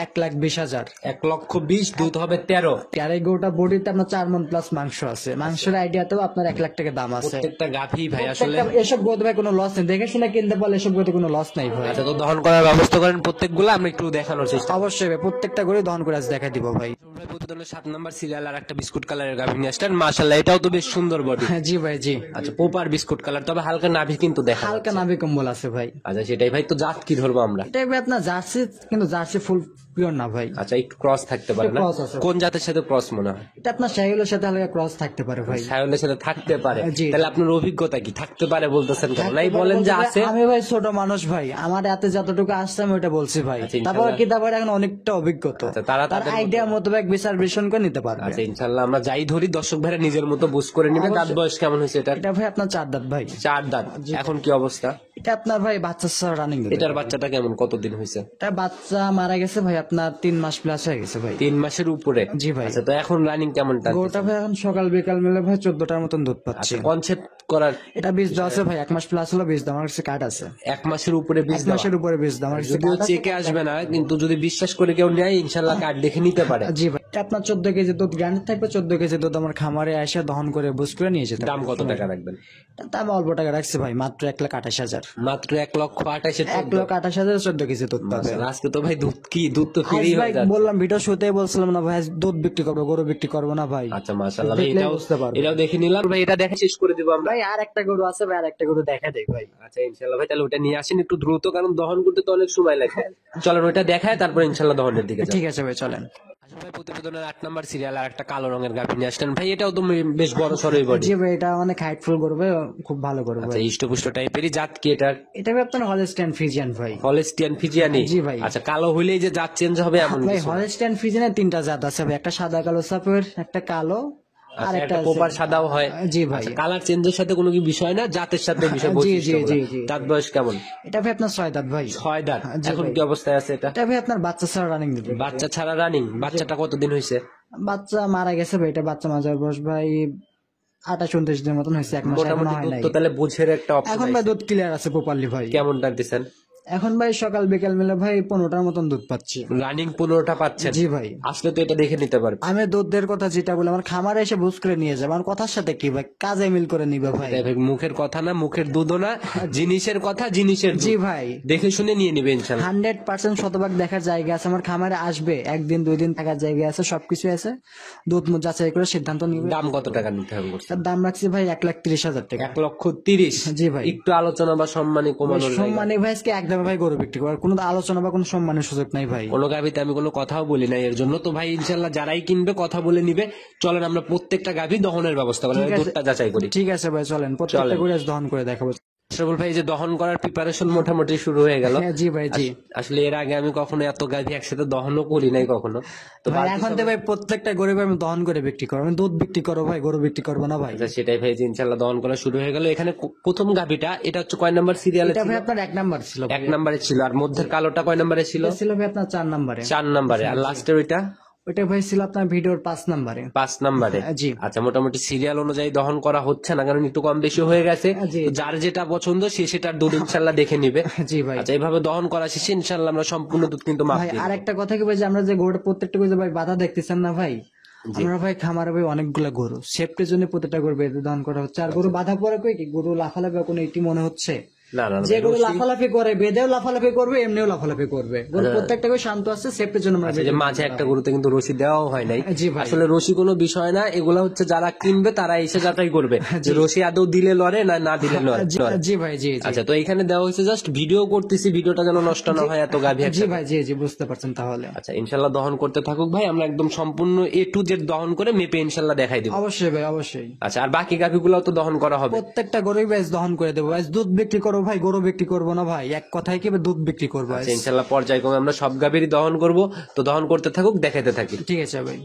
1,20,000। 1,20,000, দুধ হবে 13। আর এই গরুটা বডিতে আপনার 4 মণ প্লাস মাংস আছে, মাংসের আইডিয়াতেও আপনার 1 লাখ টাকা দাম আছে। প্রত্যেকটা গাভী ভাই আসলে প্রত্যেকটা এসব গরুতে ভাই কোনো লস নেই, দেখে শুনে কিনতে পারলে এসব গরুতে কোনো লস নাই ভাই। আচ্ছা, তো দহন করার ব্যবস্থা করেন প্রত্যেকগুলো, আমরা একটু দেখানোর চেষ্টা অবশ্যই ভাই, প্রত্যেকটা গরু দহন করে আজ দেখা দিব ভাই। ভাই। প্রতিদিনের 7 নাম্বার সিরিয়াল আর একটা বিস্কুট কালারের গাভী নিয়ে আসলেন, মাশাআল্লাহ, এটাও তো বেশ সুন্দর বডি। হ্যাঁ জি ভাই জি। আচ্ছা, পোপার বিস্কুট কালার, তবে হালকা নাভি কিন্তু দেখা হালকা যাচ্ছে। নাভি কম্বল আছে ভাই। আচ্ছা, সেটাই ভাই। তো জাত কি ধরবো আমরা? এটা ভাই আপনার জার্সি, কিন্তু জার্সি ফুল পিওর না ভাই। আচ্ছা, একটু ক্রস থাকতে পারে না? cross আছে। কোন জাতের সাথে ক্রস মনে হয়? এটা আপনার শাহিওয়ালের সাথে হালকা ক্রস থাকতে পারে ভাই। ছাগলের সাথে থাকতে পারে? জি। তাহলে আপনার অভিজ্ঞতা কি? থাকতে পারে বলতেছেন কেন? নাই বলেন যে আছে। আমি ভাই ছোট মানুষ ভাই, আমার এতে যতটুকু আসছে আমি ওটা বলছি ভাই। আচ্ছা, তারপর ইনশাআল্লাহ। কি তারপর এখন অনেকটা অভিজ্ঞতা, আচ্ছা, তারা তার তাদের আইডিয়া মোতাবেক বিচার বিশ্লেষণ করে নিতে পারবে। আচ্ছা, ইনশাল্লাহ আমরা যাই ধরি দর্শক ভাইরা নিজের মতো বুঝ করে নিবে। দাঁত বয়স কেমন হয়েছে এটা? এটা ভাই আপনার 4 দাঁত ভাই। 4 দাঁত। এখন কি অবস্থা? এটা আপনার ভাই বাচ্চা রানিং। এটার বাচ্চাটা কেমন, কতদিন হয়েছে? এটা বাচ্চা মারা গেছে ভাই আপনার 3 মাস প্লাস হয়ে গেছে ভাই। 3 মাসের উপরে? জি ভাই। আচ্ছা, তো এখন রানিং কেমন টানতেছে? গরুটা ভাই এখন সকাল বিকাল মিলে ভাই 14টার মতন দুধ পাচ্ছে। কনসেপ্ট করার এটা বীজ দেওয়া আছে ভাই, 1 মাস প্লাস হলো বীজ দেওয়া, আমার কাছে কার্ড আছে। 1 মাসের উপরে বীজ 1 দেওয়া? মাসের উপরে বীজ দেওয়া, আমার কাছে যদিও card আছে। চেকে আসবে না, কিন্তু যদি বিশ্বাস করে কেউ নেয় ইনশাল্লাহ কার্ড দেখে নিতে পারে। জি ভাই, এটা আপনার 14 কেজি দুধ গ্যারান্টি থাকবে। 14 কেজি দুধ আমার খামারে এসে দহন করে বুঝ করে নিয়ে যেতে দাম কত টাকা রাখবেন? আমি অল্প টাকা রাখছি ভাই, মাত্র 1,28,000। মাত্র 1,28,000? 1,28,000 14 কেজি দুধ পাবে। আজকে তো ভাই দুধ কি, দুধ তো আজ ফ্রি ভাই হয়ে যাচ্ছে। বললাম ভিডিও শুতে বলছিলাম না ভাই, আজ দুধ বিক্রি করবো, গরু বিক্রি করবো না ভাই। আচ্ছা, মাশাআল্লাহ ভাই, দেখলেই এটাও বুঝতে পারবে। এটাও দেখে নিলাম ভাই। এটা দেখে শেষ করে দিব আমরা। ভাই আর একটা গরু আছে ভাই, আর একটা গরু দেখা দেয় ভাই। আচ্ছা, ইনশাল্লাহ ভাই, তাহলে ওটা নিয়ে আসেন একটু দ্রুত, কারণ দহন করতে তো অনেক সময় লাগে। চলেন ওইটা দেখায়, তারপর ইনশাল্লাহ দহনের দিকে যাই। ঠিক আছে ভাই চলেন। আচ্ছা ভাই, প্রতিবেদনের 8 নাম্বার সিরিয়াল আর একটা কালো রঙের গাভী নিয়ে আসলেন ভাই, এটাও তো বেশ বড় সরই বডি। জি ভাই, এটা অনেক হাইটফুল গরু ভাই, খুব ভালো গরু আচ্ছা, ভাই। ইষ্টপুষ্ট টাইপেরই। জাত কি এটার? এটা ভাই আপনার হলস্টাইন ফ্রিজিয়ান ভাই। হলস্টিয়ান ফিজিয়ানি? জি ভাই। আচ্ছা, কালো হইলেই যে জাত চেঞ্জ হবে এমন ভাই কিছু? হলস্টাইন ফ্রিজিয়ানের 3টা জাত আছে ভাই, একটা সাদা কালো সাপের, একটা কালো, আর আচ্ছা, একটা একটা কোপার সাদাও হয়? জি ভাই। কালার চেঞ্জের সাথে কোনো কি বিষয় না, জাতের সাথে বিষয়। জি, বৈশিষ্ট্য জি, গুলো। জি। দাঁত বয়স কেমন? এটা ভাই আপনার 6 দাঁত ভাই। 6 দাঁত। জি এখন ভাই। কি অবস্থায় আছে এটা? এটা ভাই আপনার বাচ্চা ছাড়া রানিং দিবে। বাচ্চা ছাড়া রানিং? বাচ্চাটা কতদিন হয়েছে? বাচ্চা মারা গেছে ভাই, এটা বাচ্চা মাজার বয়স ভাই 28-29 দিনের মতন হয়েছে, 1 মাস এখনো মোটামুটি হয় দুধ নাই। তো তাহলে বুঝের একটা অপশন এখন ভাই দুধ ক্লিয়ার আছে প্রপারলি ভাই। কেমন টানতেছেন? এখন ভাই সকাল বিকাল মিলে ভাই 15টার মতন দুধ পাচ্ছি। রানিং 15টা পাচ্ছেন? জি ভাই। আসলে তো এটা দেখে নিতে পারবে। আমি দুধের কথা যেটা বলে আমার খামারে এসে বুঝ করে নিয়ে যাবে, আমার কথার সাথে কি ভাই কাজে মিল করে নিবে ভাই। তাই ভাই, মুখের কথা না, মুখের দুধও না, জিনিসের কথা, জিনিসের দুধ। জি ভাই, দেখে শুনে নিয়ে নিবে ইনশাল্লাহ। 100% শতভাগ দেখার জায়গা আছে, আমার খামারে আসবে 1 দিন 2 দিন থাকার জায়গা আছে, সবকিছু আছে। দুধ মুধ যাচাই করে সিদ্ধান্ত নিবে। দাম কত টাকা নিতে হবে বলছেন? তার দাম রাখছি ভাই 1,30,000 টাকা। 1,30,000? জি ভাই। একটু আলোচনা বা সম্মানী কমানোর জায়গা? সম্মানী ভাই আজকে একদমই ভাই গরু বিক্রি করার কোনো আলোচনা বা কোনো সম্মানের সুযোগ নাই ভাই। কোনো গাভিতে আমি কোনো কথাও বলি না এর জন্য। তো ভাই ইনশাল্লাহ যারাই কিনবে কথা বলে নিবে। চলেন আমরা প্রত্যেকটা গাভি দহনের ব্যবস্থা করি, ঠিক আছে। দুধটা যাচাই করি। ঠিক আছে ভাই চলেন, প্রত্যেকটা করে আজ দহন করে দেখাবো। আশরাফুল ভাই, যে দহন করার প্রিপারেশন মোটামুটি শুরু হয়ে গেল? হ্যাঁ জি ভাই জি। আসলে এর আগে আমি কখনো এত গাভি একসাথে দহনও করি নাই কখনো। তো ভাই বাকি এখন তো ভাই প্রত্যেকটা গরিব আমি দহন করে বিক্রি করবো, আমি দুধ বিক্রি করবো ভাই, গরু বিক্রি করবো না ভাই। আচ্ছা, সেটাই ভাই, যে ইনশাল্লাহ দহন করা শুরু হয়ে গেল। এখানে প্রথম গাভিটা এটা হচ্ছে কয় নাম্বার সিরিয়ালে এটা ছিল? ভাই আপনার 1 নাম্বার ছিল। 1 নাম্বারে ছিল। আর মধ্যের কালোটা কয় নাম্বারে ছিল? এটা ছিল ভাই আপনার 4 নাম্বারে। 4 নাম্বারে। আর লাস্টের ওইটা? ওইটা ভাই ছিল আপনার ভিডিওর 5 নাম্বারে। 5 নাম্বারে। জি। আচ্ছা, মোটামুটি সিরিয়াল অনুযায়ী দহন করা হচ্ছে না, কারণ একটু কম বেশি হয়ে গেছে। জি। তো যার যেটা পছন্দ সে সেটার দুধ ইনশাল্লাহ দেখে নিবে। জি ভাই। আচ্ছা, এইভাবে দহন করা শেষে ইনশাল্লাহ আমরা সম্পূর্ণ দুধ কিন্তু মাপ ভাই দিই। আর একটা কথা কি ভাই, যে আমরা যে গরুটা প্রত্যেকটা গরু যে ভাই বাধা দেখতেছেন না ভাই, আমরা ভাই খামারে ভাই অনেকগুলা গরু সেফটির জন্য প্রত্যেকটা গরু বেঁধে দহন করা হচ্ছে। আর গরু বাধা পড়ে কই কি গরু লাফালাফি কোনো এটি মনে হচ্ছে? না না না, যে গরু লাফালাফি করে বেঁধেও লাফালাফি করবে, এমনিও লাফালাফি করবে, গরু প্রত্যেকটা গরু শান্ত আছে, সেফটির জন্য আমরা আচ্ছা, যে মাঝে একটা গরুতে কিন্তু রশি দেওয়াও হয় নাই। জি ভাই। আসলে রশি কোনো বিষয় না, এগুলা হচ্ছে যারা কিনবে তারা এসে যাচাই করবে যে রশি আদৌ দিলে লড়ে না না দিলে লড়ে। জি ভাই জি জি। আচ্ছা, তো এখানে দেওয়া হয়েছে জাস্ট ভিডিও করতেছি, ভিডিওটা যেন নষ্ট না হয় এত গাভি জি একসাথে। ভাই জি জি, বুঝতে পারছেন তাহলে। আচ্ছা, ইনশাল্লাহ দহন করতে থাকুক ভাই, আমরা একদম সম্পূর্ণ A to Z দহন করে মেপে ইনশাল্লাহ দেখাই দিব। অবশ্যই ভাই অবশ্যই। আচ্ছা, আর বাকি গাভিগুলো তো দহন করা হবে? প্রত্যেকটা গরুই ভাই দহন করে দেবো ভাই, দুধ বিক্রি করবো ভাই, গরু বিক্রি করবো না ভাই, এক কথায় কি দুধ বিক্রি করবো। আচ্ছা, ইনশাল্লাহ পর্যায়ক্রমে আমরা সব গাভিরই দহন করব। তো দহন করতে থাকুক, দেখাতে থাকি। ঠিক আছে ভাই।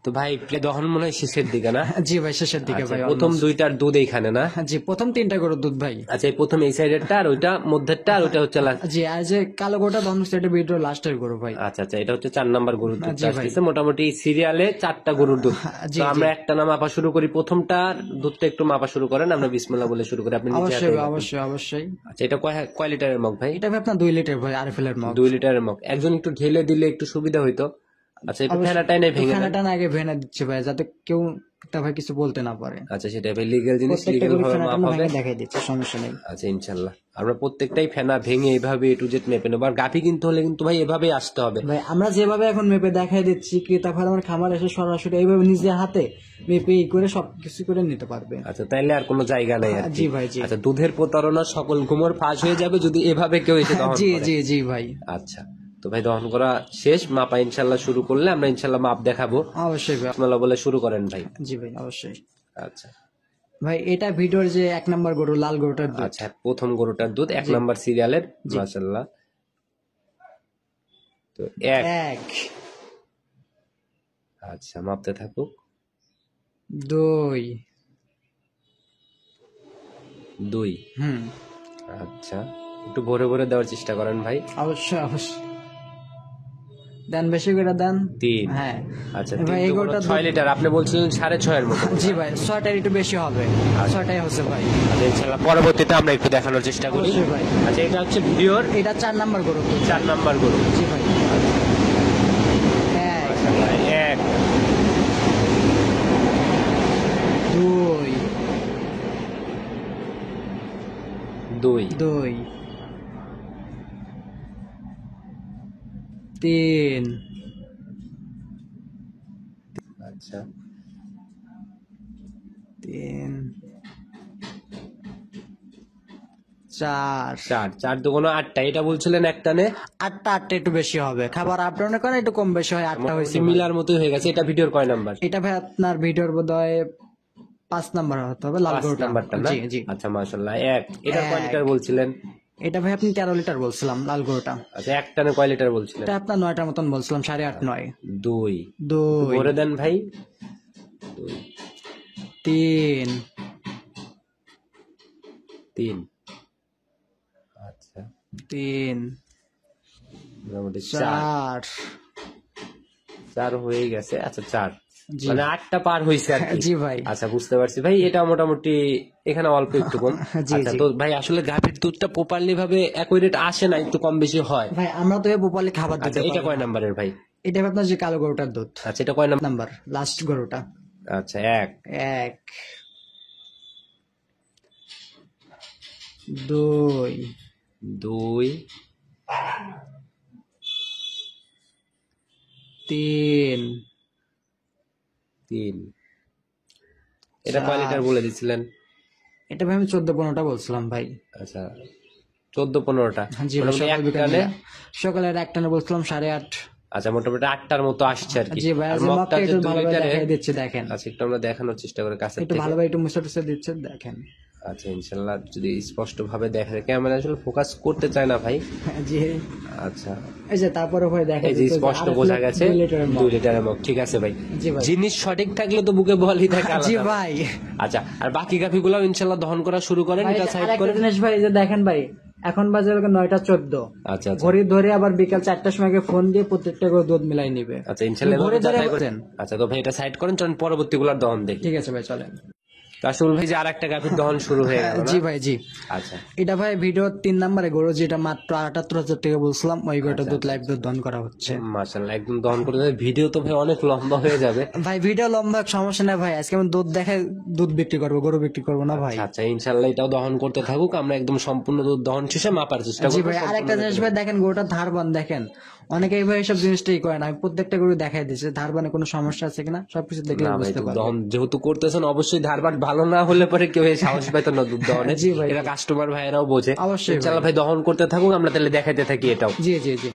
তো ভাই দহন মনে হয় শেষের দিকে না? জি ভাই শেষের দিকে আচ্ছা, ভাই প্রথম দুইটার দুধ এইখানে না? জি প্রথম 3টা গরুর দুধ ভাই। আচ্ছা, এই প্রথম এই সাইডেরটা, আর ওইটা মধ্যেরটা, আর ওইটা হচ্ছে last। জি আর যে কালো গরুটা দহন সেটা ভিডিও লাস্টের গরু ভাই। আচ্ছা আচ্ছা, এটা হচ্ছে 4 নাম্বার গরুর দুধ জি ভাই। আসতেছে। মোটামুটি সিরিয়ালে 4টা গরুর দুধ। জি, তো আমরা একটা না মাপা শুরু করি, প্রথমটার দুধটা একটু মাপা শুরু করেন, আমরা বিসমিল্লাহ বলে শুরু করি। আপনি নিজে হাতে অবশ্যই মাপেন। অবশ্যই অবশ্যই। আচ্ছা, এটা কয় লিটারের মগ ভাই? এটা ভাই আপনার 2 লিটার ভাই আরএফএল এর মগ। 2 লিটারের মগ। একজন একটু ঢেলে দিলে একটু সুবিধা হইতো। আচ্ছা, একটু ফেনাটাই নাই ভেঙে দেন। ফেনাটা না আগে ভেঙে দিচ্ছে ভাই, যাতে কেউ তা ভাই কিছু বলতে না পারে। আচ্ছা, সেটা ভাই লিগ্যাল জিনিস, প্রত্যেকটা লিগ্যাল গরু ভাবে ফেনাটা মাপ না হবে। ভেঙে দেখাই দিচ্ছে, সমস্যা নেই। আচ্ছা, ইনশাল্লাহ আমরা প্রত্যেকটাই ফেনা ভেঙে এইভাবে A to Z মেপে নেবো। আর গাভি কিনতে হলে কিন্তু ভাই এভাবেই আসতে হবে। ভাই আমরা যেভাবে এখন মেপে দেখাই দিচ্ছি, ক্রেতা ভাই আমার খামার এসে সরাসরি এইভাবে নিজের হাতে মেপে করে সবকিছু করে নিতে পারবে। আচ্ছা, তাইলে আর কোনো জায়গা নাই আর কি। জি ভাই জি। আচ্ছা, দুধের প্রতারণা সকল গুমর ফাঁস হয়ে যাবে যদি এভাবে কেউ এসে দহন জি করে। জি জি ভাই। আচ্ছা, তো ভাই দহন করা শেষ, মাপা ইনশাল্লাহ শুরু করলে আমরা ইনশাল্লাহ মাপ দেখাবো। অবশ্যই ভাই। বিসমিল্লাহ বলে শুরু করেন ভাই। জি ভাই অবশ্যই। আচ্ছা ভাই এটা ভিডিওর যে 1 নাম্বার গরু লাল গরুটার দুধ। আচ্ছা, প্রথম গরুটার দুধ 1 নাম্বার সিরিয়ালের, মাশাআল্লাহ। তো 1। 1 আচ্ছা, মাপতে থাকুক। 2 2। আচ্ছা, একটু ভরে ভরে দেওয়ার চেষ্টা করেন ভাই। অবশ্যই অবশ্যই দেন, বেশি করে দেন। 3। হ্যাঁ আচ্ছা, ভাই এই গরুটা 6 লিটার, আপনি বলছিলেন 6.5 এর মতো। জি ভাই 6টার একটু বেশি হবে, 6টাই হচ্ছে ভাই। আচ্ছা, ইনশাআল্লাহ পরবর্তীতে আমরা একটু দেখানোর চেষ্টা করি। অবশ্যই ভাই। আচ্ছা, এটা হচ্ছে ভিডিওর এটা 4 নাম্বার গরু। 4 নাম্বার গরু। জি ভাই। 1 1 2 2 2 3 আচ্ছা, 3 4 4 দুগুণ 8টা, এটা বলছিলেন একটানে। 8টা একটু বেশি হবে, খাবার আপ ডাউনের কারণে একটু কম বেশি হয়, 8টা হয়েছে ভাই। মিলার মতোই হয়ে গেছে। এটা ভিডিওর কয় নাম্বার? এটা ভাই আপনার ভিডিওর বোধহয় 5 নাম্বার হতে হবে, লাল 5 গরুটা। নাম্বারটা না? জি জি। আচ্ছা, মাশাআল্লাহ। 1 এটা কয় লিটার বলছিলেন? এটা ভাই আপনি 13 লিটার বলছিলাম লাল গরুটা। আচ্ছা, একটানে কয় লিটার বলছিলেন? এটা আপনার 9টার মতন বলছিলাম, 8.5 9 2 2 ভরে দেন ভাই। 3 3। আচ্ছা, 3 মোটামুটি 4 4 হয়ে গেছে। আচ্ছা, 4 জি। মানে 8টা পার হয়েছে আর কি। জি ভাই। আচ্ছা, বুঝতে পারছি ভাই। এটা মোটামুটি এখানে অল্প একটু কম। জি, আচ্ছা, জি। তো ভাই আসলে গাভীর দুধটা প্রপারলি ভাবে অ্যাকুরেট আসে না, একটু কম বেশি হয়। ভাই আমরা তো ভোপালে খাবার দিতে আচ্ছা, এটা পারি কয় না। নাম্বারের ভাই? এটা আপনার যে কালো গরুটার দুধ। আচ্ছা, এটা কয় নাম্বার? নাম্বার লাস্ট গরুটা। আচ্ছা, 1 1 2 2 3 3। এটা কয় লিটার বলে দিছিলেন? এটা ভাই আমি 14-15টা বলছিলাম ভাই। আচ্ছা, 14-15টা। জি ভাই, মোটামুটি সকাল বিকাল একটানে। মিলে। সকালের একটানে বলছিলাম 8:30। আচ্ছা, মোটামুটি 8টার মতো আসছে আর কি। জি ভাই, আর যে মগটা মগটা যে একটু 2 ভালোভাবে লিটারে। দেখাই দিচ্ছে দেখেন, আচ্ছা, একটু আমরা দেখানোর চেষ্টা করি কাছে একটু থেকে। ভালোভাবে একটু মুছে টুছে দিচ্ছে দেখেন। আচ্ছা, ইনশাল্লাহ যদি স্পষ্ট ভাবে দেখা যায়। ক্যামেরা আসলে ফোকাস করতে চায় না ভাই। জি আচ্ছা, এই যে তারপরে ভাই দেখা এই যে স্পষ্ট বোঝা গেছে 2 লিটারের 2 লিটারের মগ। ঠিক আছে ভাই। জি ভাই। জিনিস সঠিক থাকলে তো বুকে বলই থাকে জি আলাদা। ভাই। আচ্ছা, আর বাকি গাভিগুলোও ইনশাল্লাহ দহন করা শুরু করেন। ভাই, এটা সাইড আরেকটা করেন। জিনিস ভাই, এই যে দেখেন ভাই, এখন বাজে 9:14। আচ্ছা আচ্ছা ঘড়ি ধরে আবার বিকাল 4টার সময় ফোন দিয়ে প্রত্যেকটা করে দুধ মিলাই নিবে। আচ্ছা, ইনশাল্লাহ ঘড়ি এভাবে ধরে যাচাই বলছেন। করেন। আচ্ছা, তো ভাই এটা সাইড করেন, চলুন পরবর্তী গুলার দহন দেখি। ঠিক আছে ভাই, চলেন। তো আসলে ভাই যে আরেকটা গাভির দহন শুরু হয়ে গেল না? জি ভাই জি। আচ্ছা এটা ভাই ভিডিও 3 নম্বরে গরু, যেটা মাত্র 78,000 টাকা বলছিলাম, ওই গরুটা দুধ লাইভ দুধ দহন করা হচ্ছে। মাশাআল্লাহ, একদম দহন করে দেবে। ভিডিও তো ভাই অনেক লম্বা হয়ে যাবে। ভাই ভিডিও লম্বা সমস্যা নাই ভাই, আজকে আমি দুধ দেখে দুধ বিক্রি করবো, গরু বিক্রি করবো না ভাই। আচ্ছা, ইনশাআল্লাহ এটাও দহন করতে থাকুক, আমরা একদম সম্পূর্ণ দুধ দহন শেষে মাপার চেষ্টা জি করব। ভাই, আরেকটা জিনিস ভাই দেখেন, গরুটা ধারবান দেখেন, অনেকেই ভাই সব জিনিসটাই করে না, আমি প্রত্যেকটা গরু দেখাই দিচ্ছি ধারবানে কোনো সমস্যা আছে কিনা সবকিছু দেখলে না ভাই, বুঝতে দুধ পারবেন। দহন যেহেতু করতেছেন, অবশ্যই ধারবাট ভালো না হলে পরে কেউ এই সাহস পাইতো না দুধ দহনে। জি ভাই। এটা কাস্টমার ভাইয়েরাও বোঝে। অবশ্যই ইনশাআল্লাহ ভাই দহন করতে থাকুক, আমরা তাহলে দেখাইতে থাকি এটাও। জি জি জি।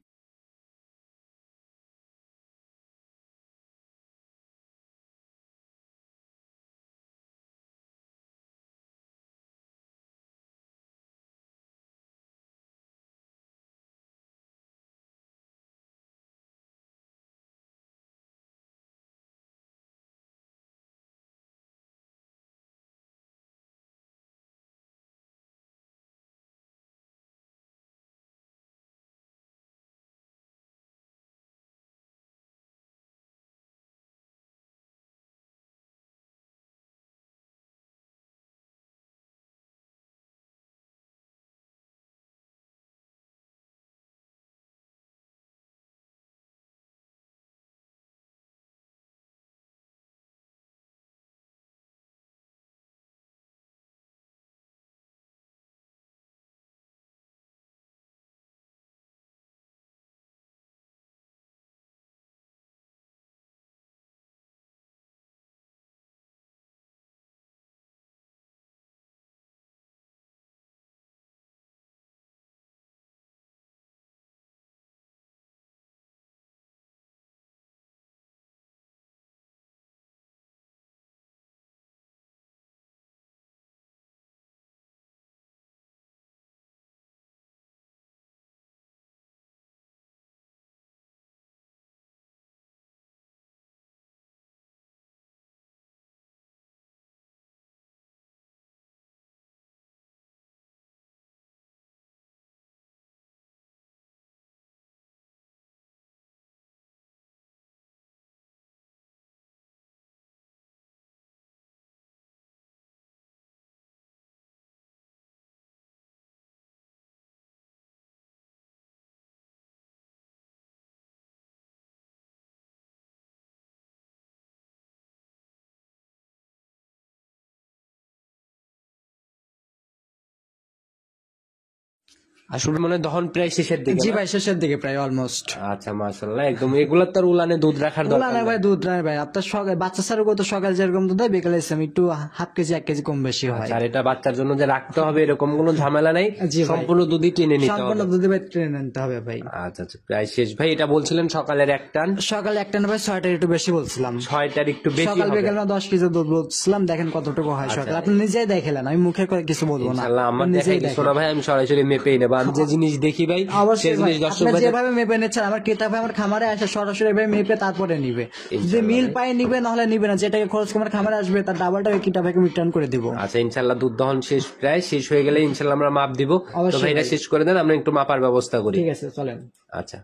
আসলে মনে হয় দহন প্রায় শেষের দিকে। জি ভাই, শেষের দিকে প্রায় অলমোস্ট। আচ্ছা মাশাআল্লাহ, একদম এগুলোর তো আর উলানে দুধ রাখার দরকার না ভাই, দুধ নাই ভাই, আপনার সকাল বাচ্চা ছাড়া তো সকাল যেরকম দুধ হয়, বিকালে এসে একটু হাফ কেজি 1 কেজি কম বেশি হয়। আর এটা বাচ্চার জন্য যে রাখতে হবে এরকম কোনো ঝামেলা নাই, জি ভাই। সম্পূর্ণ দুধই টেনে নিতে সম্পূর্ণ হবে। দুধে ভাই ট্রেনে নিতে হবে ভাই। আচ্ছা আচ্ছা, প্রায় শেষ ভাই। এটা বলছিলেন সকালের এক টান, সকালে একটা না ভাই, 6টার একটু বেশি বলছিলাম। 6টার একটু বেশি সকাল হবে। বিকাল না 10 কেজি দুধ বলছিলাম, দেখেন কতটুকু হয় সকাল। আপনি নিজেই দেখেলেন, আমি মুখে করে কিছু বলবো না, ইনশাআল্লাহ আমার আপনি নিজেই দেখাই দিছো না ভাই, আমি সরাসরি মেপেই নেব। আমি যে জিনিস দেখি ভাই সেই অবশ্যই ভাই, জিনিস দর্শক আপনি ভাই যেভাবে মেপে নিচ্ছেন, আমার ক্রেতা ভাই আমার খামারে আসে সরাসরি ভাই মেপে তারপরে নিবে। যদি মিল পাই নিবে, নাহলে নিবে না। যেটাকে খরচ আমার খামারে আসবে তার ডাবলটা কিটা ভাইকে রিটার্ন করে দিব। আচ্ছা ইনশাআল্লাহ দুধ দহন শেষ, প্রায় শেষ হয়ে গেলে ইনশাআল্লাহ আমরা মাপ দিব। তো অবশ্যই ভাই এটা ভাই। শেষ করে দেন, আমরা একটু মাপার ব্যবস্থা করি। ঠিক আছে, চলেন। আচ্ছা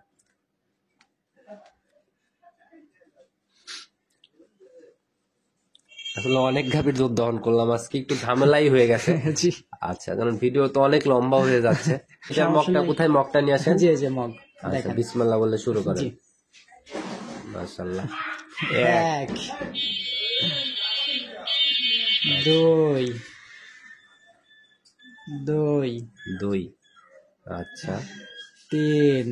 আসলে অনেক গাভীর দুধ দহন করলাম আজকে, একটু ঝামেলাই হয়ে গেছে। জি আচ্ছা, কারণ ভিডিও তো অনেক লম্বা হয়ে যাচ্ছে। এটার মগটা কোথায়, মগটা নিয়ে আসেন। জি জি মগ আচ্ছা দেখেন। বিসমিল্লাহ বলে শুরু করেন। জি। মাশাআল্লাহ। 1 2 2 2 আচ্ছা 3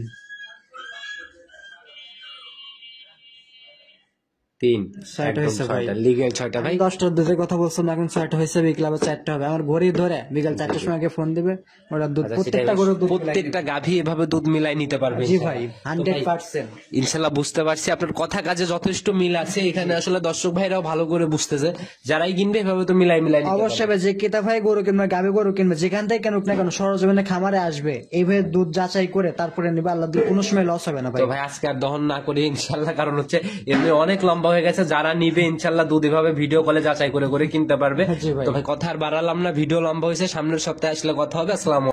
3 ছয়টা একদম হয়েছে ভাই। 6টা লিগেল 6টা ভাই। 10টার দুধের কথা বলছিলাম, এখন 6টা হয়েছে, বিকেল আবার 4টা হবে। আমার ঘড়ি ধরে বিকেল 4টার সময় আগে ফোন দিবে, ওরা দুধ আচ্ছা, প্রত্যেকটা সেটাই। গরুর দুধ প্রত্যেকটা গাভী এভাবে দুধ মিলাই নিতে পারবে জি ইনশাআল্লাহ। ভাই, তো ভাই, 100%। ইনশাল্লাহ বুঝতে পারছি আপনার কথা কাজে যথেষ্ট মিল আছে। এখানে আসলে দর্শক ভাইরাও ভালো করে বুঝতেছে, যারাই কিনবে এভাবে তো মিলাই মিলাই নিতে অবশ্যই পারবে। ভাই, যে ক্রেতা ভাই গরু কিনবে, গাভী গরু কিনবে, যেখান থেকে কেন না কেন সরজমিনে খামারে আসবে, এইভাবে দুধ যাচাই করে তারপরে নিবে। আল্লাহ দিয়ে কোনো সময় লস হবে না ভাই। তো ভাই আজকে আর দহন না করি ইনশাল্লাহ, কারণ হচ্ছে এমনি অনেক লম্বা হয়ে গেছে। যারা নিবে ইনশাল্লাহ দুধ এভাবে ভিডিও কলে যাচাই করে করে কিনতে পারবে। জি ভাই। তো ভাই কথা আর বাড়ালাম না, ভিডিও লম্বা হয়েছে, সামনের সপ্তাহে আসলে কথা হবে। আসসালামু